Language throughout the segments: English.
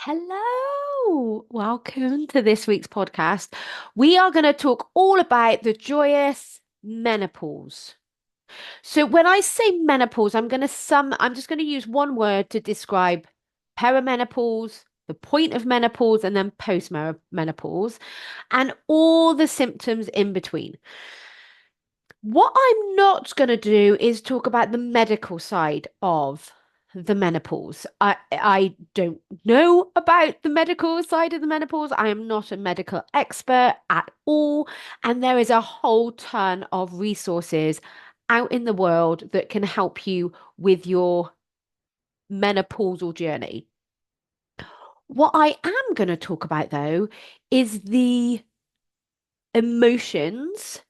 Hello, welcome to this week's podcast. We are going to talk all about the joyous menopause. So when I say menopause, I'm just going to use one word to describe perimenopause, the point of menopause, and then post-menopause, and all the symptoms in between. What I'm not going to do is talk about the medical side of the menopause. I don't know about the medical side of the menopause. I am not a medical expert at all, and there is a whole ton of resources out in the world that can help you with your menopausal journey. What I am going to talk about though is the emotions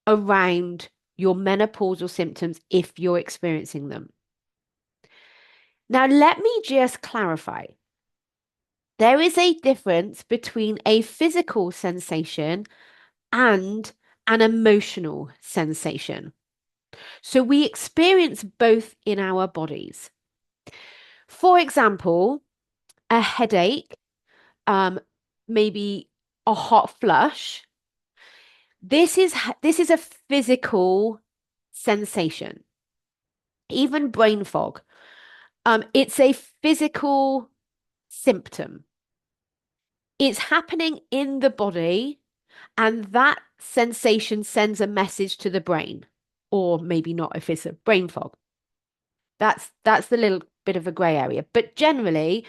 around your menopausal symptoms if you're experiencing them. Now, let me just clarify. There is a difference between a physical sensation and an emotional sensation. So we experience both in our bodies. For example, a headache, um, maybe a hot flush. This is a physical sensation. Even brain fog. It's a physical symptom. It's happening in the body, and that sensation sends a message to the brain, or maybe not if it's a brain fog. That's the little bit of a grey area. But generally,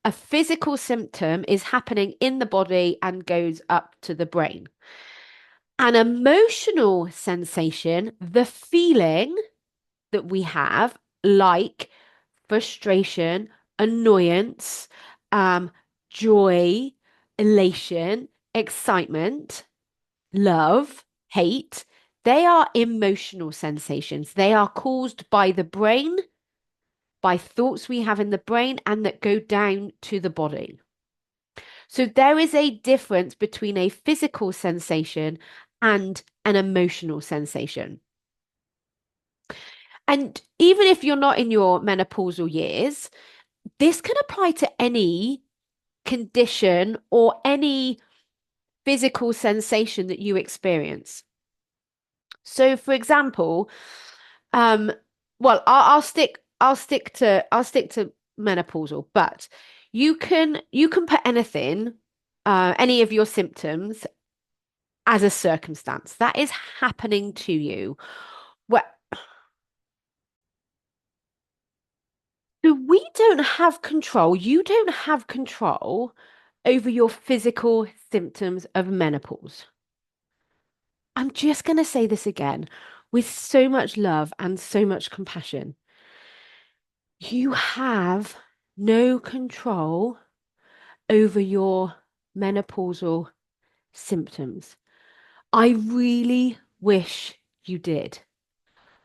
a physical symptom is happening in the body and goes up to the brain. An emotional sensation, the feeling that we have, like frustration, annoyance, um, joy, elation, excitement, love, hate. They are emotional sensations. They are caused by the brain, by thoughts we have in the brain, and that go down to the body. So there is a difference between a physical sensation and an emotional sensation. And even if you're not in your menopausal years, this can apply to any condition or any physical sensation that you experience. So, for example, um, well, I'll stick to menopausal, but you can put anything, any of your symptoms as a circumstance that is happening to you. Well, so we don't have control. You don't have control over your physical symptoms of menopause. I'm just going to say this again with so much love and so much compassion. You have no control over your menopausal symptoms. I really wish you did,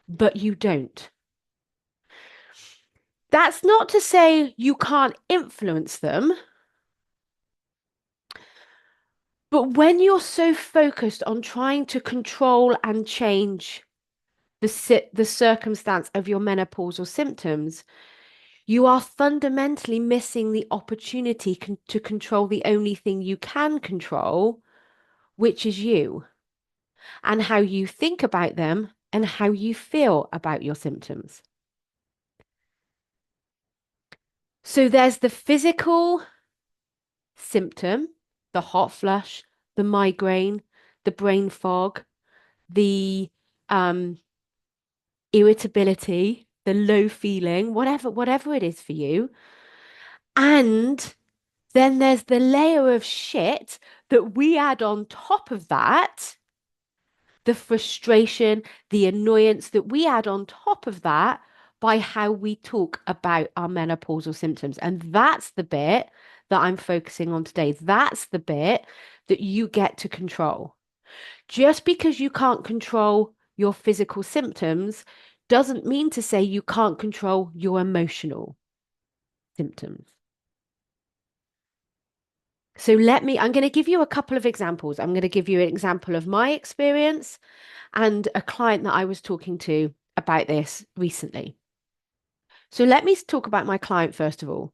but you don't. That's not to say you can't influence them, but when you're so focused on trying to control and change the circumstance of your menopausal symptoms, you are fundamentally missing the opportunity to control the only thing you can control, which is you and how you think about them and how you feel about your symptoms. So there's the physical symptom, the hot flush, the migraine, the brain fog, the um, irritability, the low feeling, whatever it is for you. And then there's the layer of shit that we add on top of that, the frustration, the annoyance that we add on top of that by how we talk about our menopausal symptoms. And that's the bit that I'm focusing on today. That's the bit that you get to control. Just because you can't control your physical symptoms doesn't mean to say you can't control your emotional symptoms. So I'm going to give you a couple of examples. I'm going to give you an example of my experience and a client that I was talking to about this recently. So let me talk about my client first of all.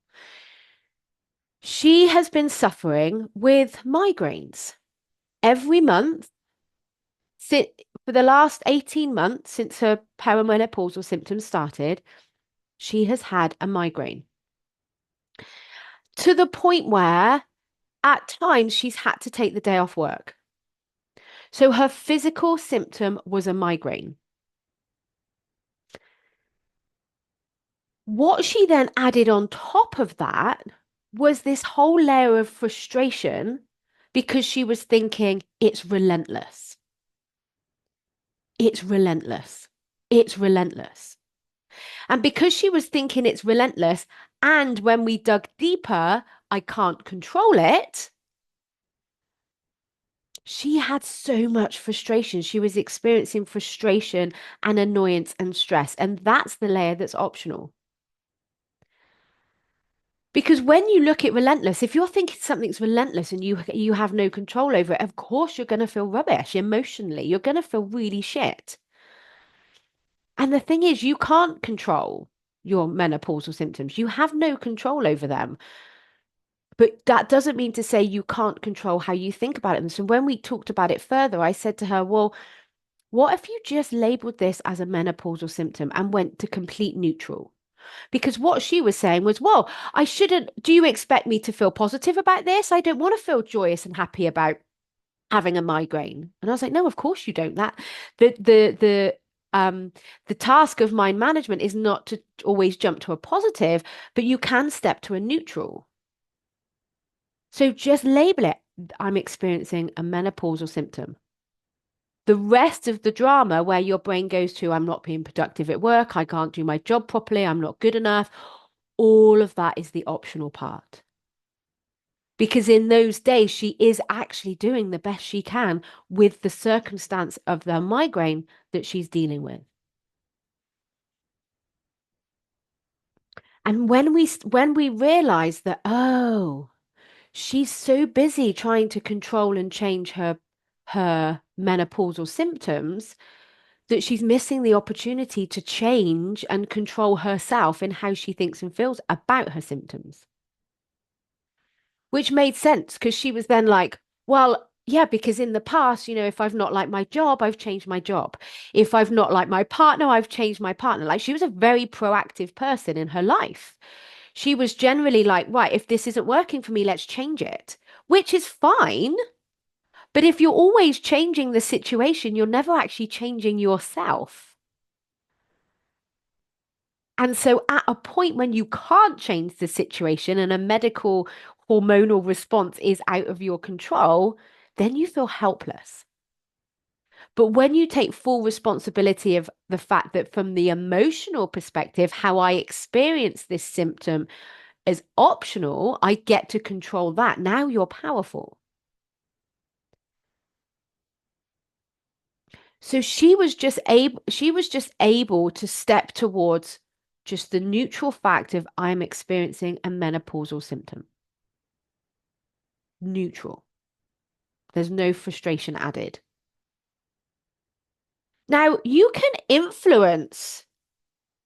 She has been suffering with migraines every month for the last 18 months since her perimenopausal symptoms started. She has had a migraine to the point where at times she's had to take the day off work. So her physical symptom was a migraine. What she then added on top of that was this whole layer of frustration because she was thinking, it's relentless. It's relentless. It's relentless. And because she was thinking it's relentless, and when we dug deeper, I can't control it, she had so much frustration. She was experiencing frustration and annoyance and stress. And that's the layer that's optional. Because when you look at relentless, if you're thinking something's relentless and you have no control over it, of course you're going to feel rubbish emotionally. You're going to feel really shit. And the thing is, you can't control your menopausal symptoms. You have no control over them. But that doesn't mean to say you can't control how you think about it. And so when we talked about it further, I said to her, well, what if you just labeled this as a menopausal symptom and went to complete neutral? Because what she was saying was, well, I shouldn't, do you expect me to feel positive about this? I don't want to feel joyous and happy about having a migraine. And I was like, no, of course you don't. Um the task of mind management is not to always jump to a positive, but you can step to a neutral. So just label it. I'm experiencing a menopausal symptom. The rest of the drama where your brain goes to, I'm not being productive at work, I can't do my job properly, I'm not good enough, all of that is the optional part. Because in those days, she is actually doing the best she can with the circumstance of the migraine that she's dealing with. And when we realize that, oh, she's so busy trying to control and change her menopausal symptoms that she's missing the opportunity to change and control herself in how she thinks and feels about her symptoms. Which made sense because she was then like, well, yeah, because in the past, if I've not liked my job, I've changed my job. If I've not liked my partner, I've changed my partner. Like she was a very proactive person in her life. She was generally like, right, if this isn't working for me, let's change it, which is fine. But if you're always changing the situation, you're never actually changing yourself. And so, at a point when you can't change the situation and a medical hormonal response is out of your control, then you feel helpless. But when you take full responsibility of the fact that, from the emotional perspective, how I experience this symptom is optional, I get to control that. Now you're powerful. So she was just able to step towards just the neutral fact of I'm experiencing a menopausal symptom. Neutral. There's no frustration added. Now, you can influence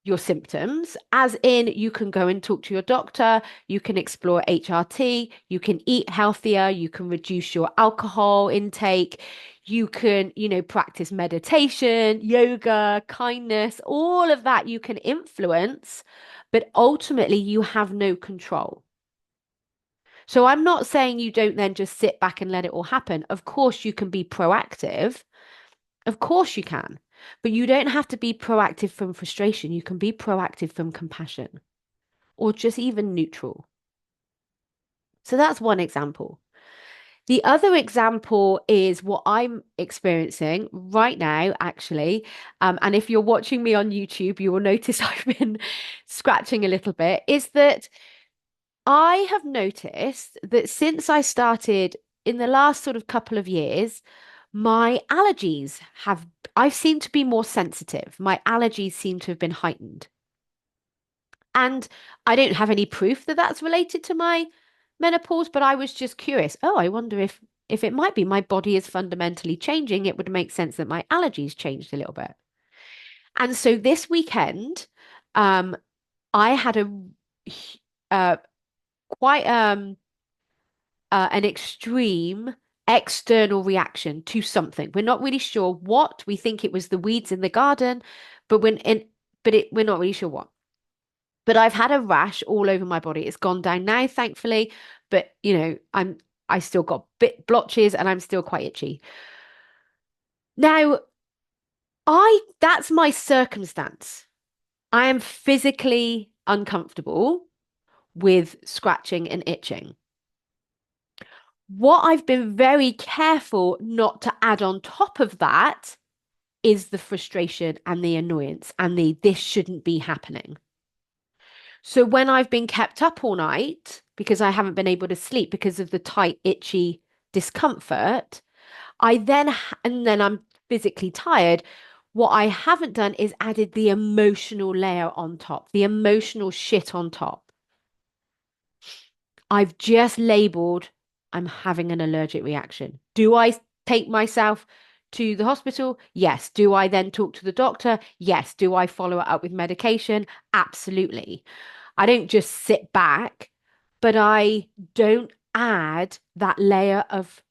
your symptoms, as in you can go and talk to your doctor, you can explore HRT, you can eat healthier, you can reduce your alcohol intake, you can, practice meditation, yoga, kindness, all of that you can influence, but ultimately you have no control. So I'm not saying you don't then just sit back and let it all happen. Of course, you can be proactive. Of course, you can. But you don't have to be proactive from frustration. You can be proactive from compassion or just even neutral. So that's one example. The other example is what I'm experiencing right now, actually. And if you're watching me on YouTube, you will notice I've been scratching a little bit. Is that I have noticed that since I started in the last sort of couple of years, my allergies have, I've seemed to be more sensitive. My allergies seem to have been heightened. And I don't have any proof that that's related to my menopause, but I was just curious. Oh, I wonder if it might be my body is fundamentally changing. It would make sense that my allergies changed a little bit. And so this weekend, um, I had a quite an extreme external reaction to something. We're not really sure what. We think it was the weeds in the garden, but we're not really sure what. But I've had a rash all over my body. It's gone down now, thankfully. But I still got bit blotches and I'm still quite itchy. Now, I that's my circumstance. I am physically uncomfortable with scratching and itching. What I've been very careful not to add on top of that is the frustration and the annoyance and the this shouldn't be happening. So when I've been kept up all night because I haven't been able to sleep because of the tight, itchy discomfort, and then I'm physically tired. What I haven't done is added the emotional layer on top, the emotional shit on top. I've just labeled I'm having an allergic reaction. Do I take myself to the hospital? Yes. Do I then talk to the doctor? Yes. Do I follow it up with medication? Absolutely. I don't just sit back, but I don't add that layer of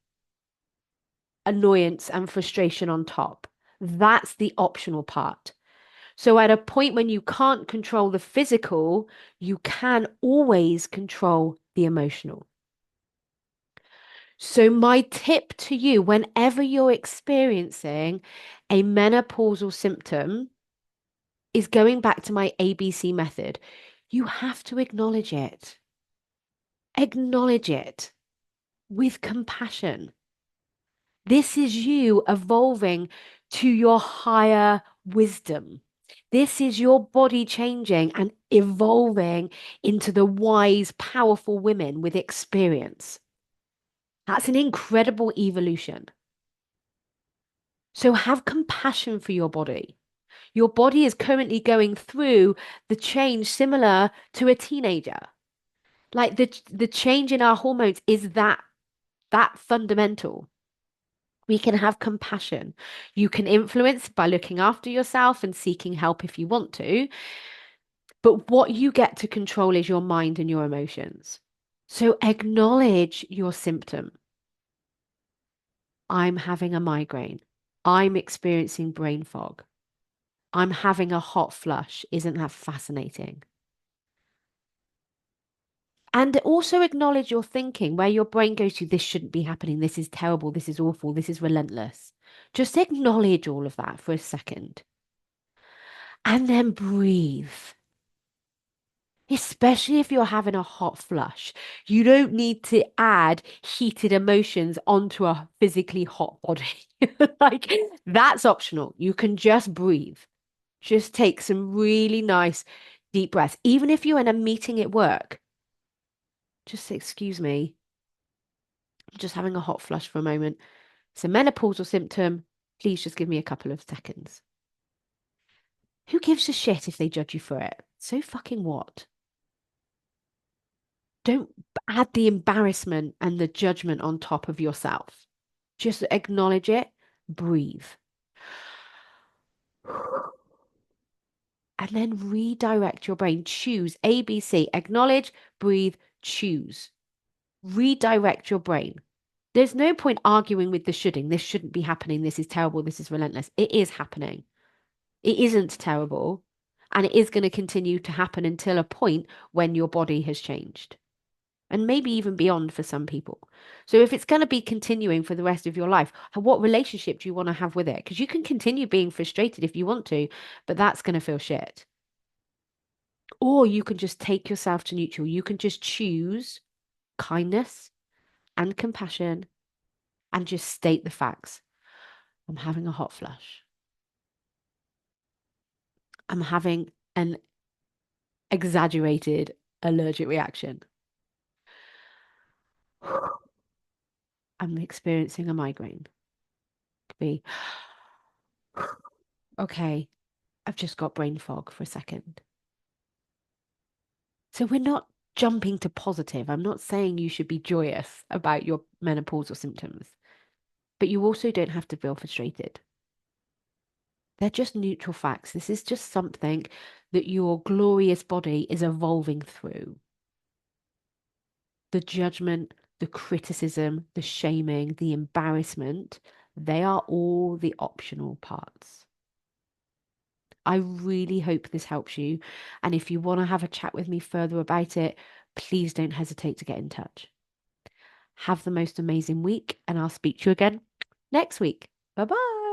annoyance and frustration on top. That's the optional part. So at a point when you can't control the physical, you can always control the emotional. So my tip to you, whenever you're experiencing a menopausal symptom, is going back to my ABC method. You have to acknowledge it. Acknowledge it with compassion. This is you evolving to your higher wisdom. This is your body changing and evolving into the wise, powerful women with experience. That's an incredible evolution. So have compassion for your body. Your body is currently going through the change similar to a teenager. Like the change in our hormones is that fundamental. We can have compassion. You can influence by looking after yourself and seeking help if you want to. But what you get to control is your mind and your emotions. So acknowledge your symptom. I'm having a migraine. I'm experiencing brain fog. I'm having a hot flush. Isn't that fascinating? And also acknowledge your thinking, where your brain goes to, this shouldn't be happening. This is terrible. This is awful. This is relentless. Just acknowledge all of that for a second. And then breathe. Especially if you're having a hot flush. You don't need to add heated emotions onto a physically hot body. Like, that's optional. You can just breathe. Just take some really nice deep breaths. Even if you're in a meeting at work, just say, excuse me, I'm just having a hot flush for a moment. It's a menopausal symptom. Please just give me a couple of seconds. Who gives a shit if they judge you for it? So fucking what? Don't add the embarrassment and the judgment on top of yourself. Just acknowledge it, breathe, and then redirect your brain. Choose ABC, acknowledge, breathe, choose. Redirect your brain. There's no point arguing with the shoulding. This shouldn't be happening. This is terrible. This is relentless. It is happening. It isn't terrible. And it is going to continue to happen until a point when your body has changed. And maybe even beyond for some people. So if it's going to be continuing for the rest of your life, what relationship do you want to have with it? Because you can continue being frustrated if you want to, but that's going to feel shit. Or you can just take yourself to neutral. You can just choose kindness and compassion and just state the facts. I'm having a hot flush. I'm having an exaggerated allergic reaction. I'm experiencing a migraine. Could be, okay, I've just got brain fog for a second. So we're not jumping to positive. I'm not saying you should be joyous about your menopausal symptoms, but you also don't have to feel frustrated. They're just neutral facts. This is just something that your glorious body is evolving through. The judgment, the criticism, the shaming, the embarrassment, they are all the optional parts. I really hope this helps you. And if you want to have a chat with me further about it, please don't hesitate to get in touch. Have the most amazing week, and I'll speak to you again next week. Bye bye.